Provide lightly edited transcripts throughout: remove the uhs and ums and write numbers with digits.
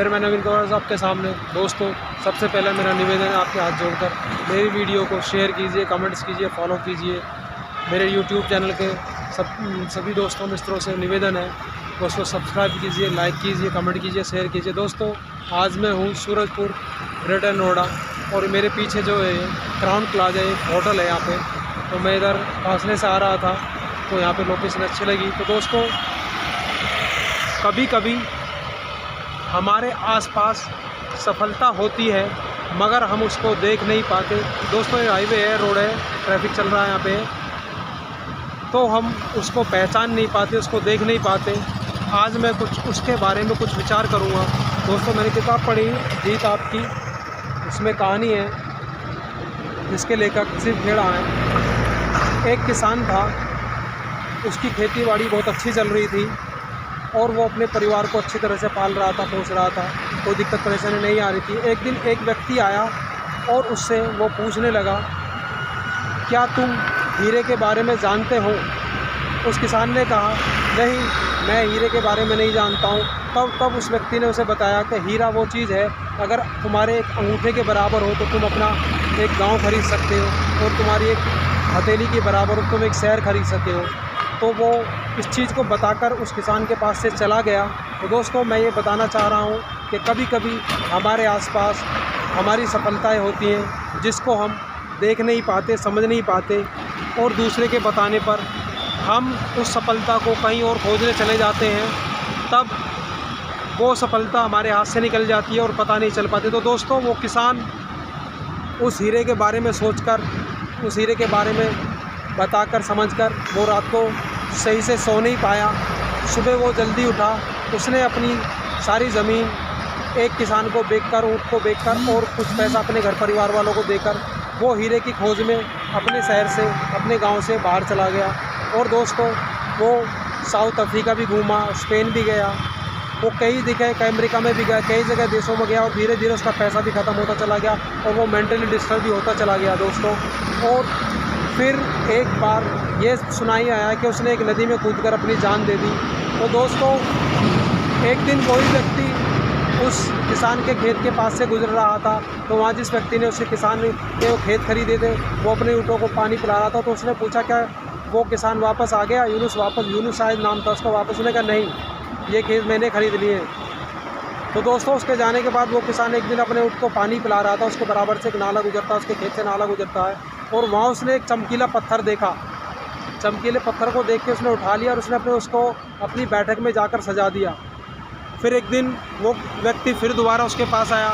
फिर मैं नवीन कौर साहब के सामने। दोस्तों, सबसे पहले मेरा निवेदन है आपके हाथ जोड़कर मेरी वीडियो को शेयर कीजिए, कमेंट्स कीजिए, फॉलो कीजिए। मेरे यूट्यूब चैनल के सभी दोस्तों मित्रों से निवेदन है उसको सब्सक्राइब कीजिए, लाइक कीजिए, कमेंट कीजिए, शेयर कीजिए। दोस्तों, आज मैं हूँ सूरजपुर ग्रेटर नोएडा और मेरे पीछे जो है क्राउन प्लाजा एक होटल है यहाँ पे। तो मैं इधर फासले से आ रहा था तो यहाँ पे लोकेशन अच्छी लगी। तो दोस्तों, कभी कभी हमारे आसपास सफलता होती है मगर हम उसको देख नहीं पाते। दोस्तों, ये हाईवे है, रोड है, ट्रैफिक चल रहा है यहाँ पे, तो हम उसको पहचान नहीं पाते, उसको देख नहीं पाते। आज मैं कुछ उसके बारे में कुछ विचार करूँगा। दोस्तों, मैंने किताब पढ़ी जीत आपकी, उसमें कहानी है जिसके लेखक शिव खेड़ा हैं। एक किसान था, उसकी खेती-बाड़ी बहुत अच्छी चल रही थी और वो अपने परिवार को अच्छी तरह से पाल रहा था, पोस रहा था, कोई दिक्कत परेशानी नहीं आ रही थी। एक दिन एक व्यक्ति आया और उससे वो पूछने लगा, क्या तुम हीरे के बारे में जानते हो? उस किसान ने कहा, नहीं, मैं हीरे के बारे में नहीं जानता हूँ। तब उस व्यक्ति ने उसे बताया कि हीरा वो चीज़ है, अगर तुम्हारे एक अंगूठे के बराबर हो तो तुम अपना एक गांव खरीद सकते हो, और तुम्हारी एक हथेली के बराबर हो तुम एक शहर खरीद सकते हो। तो वो इस चीज़ को बताकर उस किसान के पास से चला गया। तो दोस्तों, मैं ये बताना चाह रहा हूँ कि कभी कभी हमारे आसपास हमारी सफलताएं होती हैं जिसको हम देख नहीं पाते, समझ नहीं पाते, और दूसरे के बताने पर हम उस सफलता को कहीं और खोजने चले जाते हैं। तब वो सफलता हमारे हाथ से निकल जाती है और पता नहीं चल पाती। तो दोस्तों, वो किसान उस हीरे के बारे में सोचकर, उस हीरे के बारे में बताकर, समझकर वो रात को सही से सो नहीं पाया। सुबह वो जल्दी उठा, उसने अपनी सारी ज़मीन एक किसान को बेचकर, ऊँट को बेचकर और कुछ पैसा अपने घर परिवार वालों को देकर वो हीरे की खोज में अपने शहर से, अपने गांव से बाहर चला गया। और दोस्तों, वो साउथ अफ्रीका भी घूमा, स्पेन भी गया, वो कई जगह, अमेरिका में भी गया, कई जगह देशों में गया, और धीरे धीरे उसका पैसा भी ख़त्म होता चला गया और वो मेंटली डिस्टर्ब भी होता चला गया दोस्तों। और फिर एक बार ये सुनाई आया कि उसने एक नदी में कूदकर अपनी जान दे दी। तो दोस्तों, एक दिन कोई व्यक्ति उस किसान के खेत के पास से गुजर रहा था, तो वहाँ जिस व्यक्ति ने उसे किसान के वो खेत खरीदे थे, वो अपने ऊँटों को पानी पिला रहा था। तो उसने पूछा, क्या वो किसान वापस आ गया? यूनुस शायद नाम था उसका। वापस उसने कहा, नहीं, ये खेत मैंने ख़रीद लिए। तो दोस्तों, उसके जाने के बाद वो किसान एक दिन अपने ऊँट को पानी पिला रहा था, उसके बराबर से एक नाला गुजरता है, उसके खेत से नाला गुजरता है, और वहाँ उसने एक चमकीला पत्थर देखा। चमकीले पत्थर को देख के उसने उठा लिया और उसने उसको अपनी बैठक में जाकर सजा दिया। फिर एक दिन वो व्यक्ति फिर दोबारा उसके पास आया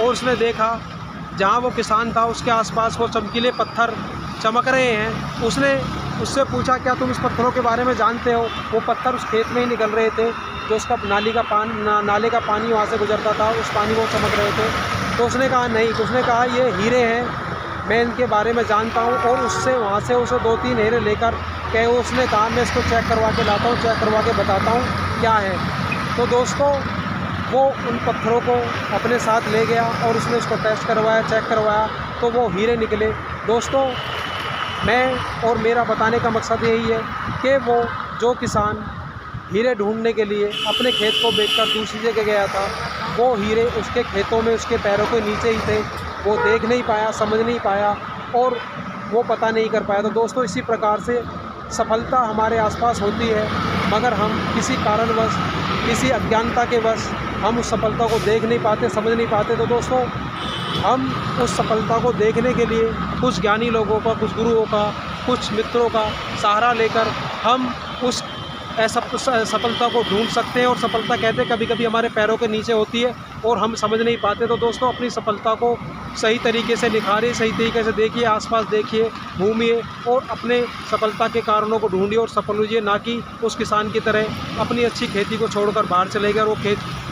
और उसने देखा जहाँ वो किसान था उसके आसपास वो चमकीले पत्थर चमक रहे हैं। उसने उससे पूछा, क्या तुम इस पत्थरों के बारे में जानते हो? वो पत्थर उस खेत में ही निकल रहे थे, जो उसका नाले का पानी वहाँ से गुजरता था, उस पानी को चमक रहे थे। तो उसने कहा, नहीं। तो उसने कहा, ये हीरे हैं, मैं इनके बारे में जानता हूँ। और उससे वहाँ से उसे 2-3 हीरे लेकर के उसने कहा, मैं इसको चेक करवा के लाता हूँ, चेक करवा के बताता हूँ क्या है। तो दोस्तों, वो उन पत्थरों को अपने साथ ले गया और उसने उसको टेस्ट करवाया, चेक करवाया, तो वो हीरे निकले। दोस्तों, मैं और मेरा बताने का मकसद यही है कि वो जो किसान हीरे ढूंढने के लिए अपने खेत को बेचकर दूसरी जगह गया था, वो हीरे उसके खेतों में उसके पैरों के नीचे ही थे। वो देख नहीं पाया, समझ नहीं पाया और वो पता नहीं कर पाया। तो दोस्तों, इसी प्रकार से सफलता हमारे आसपास होती है मगर हम किसी कारणवश, किसी अज्ञानता के वश हम उस सफलता को देख नहीं पाते, समझ नहीं पाते। तो दोस्तों, हम उस सफलता को देखने के लिए कुछ ज्ञानी लोगों का, कुछ गुरुओं का, कुछ मित्रों का सहारा लेकर हम उस सफलता को ढूंढ सकते हैं। और सफलता कहते हैं कभी कभी हमारे पैरों के नीचे होती है और हम समझ नहीं पाते। तो दोस्तों, अपनी सफलता को सही तरीके से निखारिए, सही तरीके से देखिए, आसपास देखिए, घूमिए और अपने सफलता के कारणों को ढूंढिए और सफल होइए, ना कि उस किसान की तरह अपनी अच्छी खेती को छोड़कर बाहर चले गए और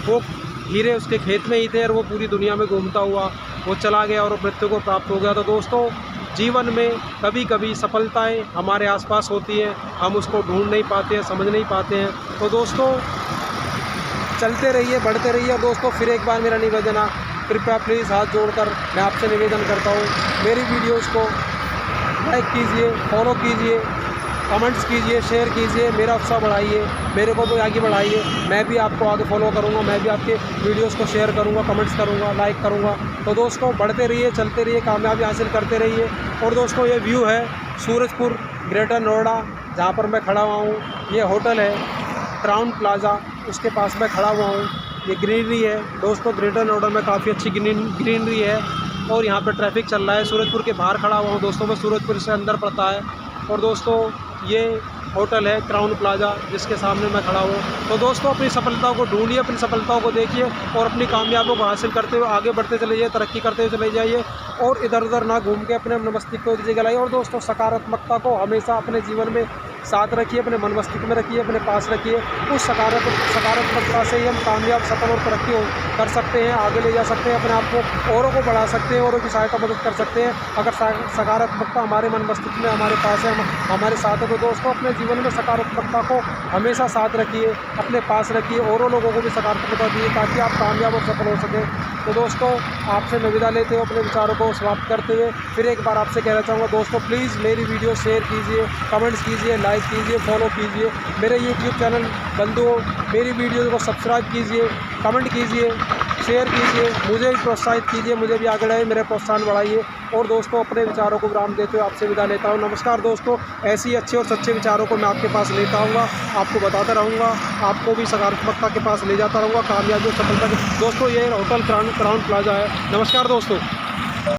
वो हीरे उसके खेत में ही थे और वो पूरी दुनिया में घूमता हुआ वो चला गया और मृत्यु को प्राप्त हो गया। तो दोस्तों, जीवन में कभी कभी सफलताएं हमारे आसपास होती हैं, हम उसको ढूंढ नहीं पाते हैं, समझ नहीं पाते हैं। तो दोस्तों, चलते रहिए, बढ़ते रहिए। और दोस्तों, फिर एक बार मेरा निवेदन है, कृपया प्लीज़ हाथ जोड़कर मैं आपसे निवेदन करता हूँ, मेरी वीडियोज़ को लाइक कीजिए, फॉलो कीजिए, कमेंट्स कीजिए, शेयर कीजिए, मेरा उत्साह बढ़ाइए, मेरे को भी आगे बढ़ाइए। मैं भी आपको आगे फॉलो करूँगा, मैं भी आपके वीडियोज़ को शेयर करूँगा, कमेंट्स करूँगा, लाइक करूँगा। तो दोस्तों बढ़ते रहिए, चलते रहिए, कामयाबी हासिल करते रहिए। और दोस्तों ये व्यू है सूरजपुर ग्रेटर नोएडा, जहाँ पर मैं खड़ा हुआ हूँ। ये होटल है क्राउन प्लाजा, उसके पास मैं खड़ा हुआ हूँ। ये ग्रीनरी है दोस्तों, ग्रेटर नोएडा में काफ़ी अच्छी ग्रीनरी है। और यहाँ पर ट्रैफिक चल रहा है। सूरजपुर के बाहर खड़ा हुआ हूँ दोस्तों मैं, सूरजपुर से अंदर पड़ता है। और दोस्तों ये होटल है क्राउन प्लाजा, जिसके सामने मैं खड़ा हूँ। तो दोस्तों अपनी सफलताओं को ढूंढिए, अपनी सफलताओं को देखिए और अपनी कामयाबियों को हासिल करते हुए आगे बढ़ते चले जाइए, तरक्की करते हुए चले जाइए। और इधर उधर ना घूम के अपने मस्तिष्क को दीजिए गलाइए। और दोस्तों सकारात्मकता को हमेशा अपने जीवन में साथ रखिए, अपने मन मस्तिष्क में रखिए, अपने पास रखिए। उस सकारात्मकता से ही हम कामयाब, सफल और तरक्की कर सकते हैं, आगे ले जा सकते हैं, अपने आप को औरों को बढ़ा सकते हैं, औरों की सहायता मदद कर सकते हैं। अगर सकारात्मकता हमारे मन मस्तिष्क में हमारे पास है, हमारे साथ है, तो दोस्तों अपने जीवन में सकारात्मकता को हमेशा साथ रखिए, अपने पास रखिए, औरों लोगों को भी सकारात्मकता दीजिए ताकि आप कामयाब और सफल हो सकें। तो दोस्तों आपसे मैं विदा लेते हुए अपने विचारों को समाप्त करते हुए फिर एक बार आपसे कहना चाहूँगा दोस्तों, प्लीज़ मेरी वीडियो शेयर कीजिए, कमेंट्स कीजिए, लाइक कीजिए, फॉलो कीजिए। मेरे यूट्यूब चैनल बंधुओं, मेरी वीडियो को सब्सक्राइब कीजिए, कमेंट कीजिए, शेयर कीजिए, मुझे भी प्रोत्साहित कीजिए, मुझे भी आगे बढ़ाइए, मेरे प्रोत्साहन बढ़ाइए। और दोस्तों अपने विचारों को विराम देते हुए आपसे विदा लेता हूँ। नमस्कार दोस्तों, ऐसी अच्छे और सच्चे विचारों को मैं आपके पास लेता आऊँगा, आपको बताता रहूँगा, आपको भी सकारात्मकता के पास ले जाता रहूँगा, कामयाबी और सफलता के। दोस्तों ये होटल क्राउन प्लाजा है। नमस्कार दोस्तों।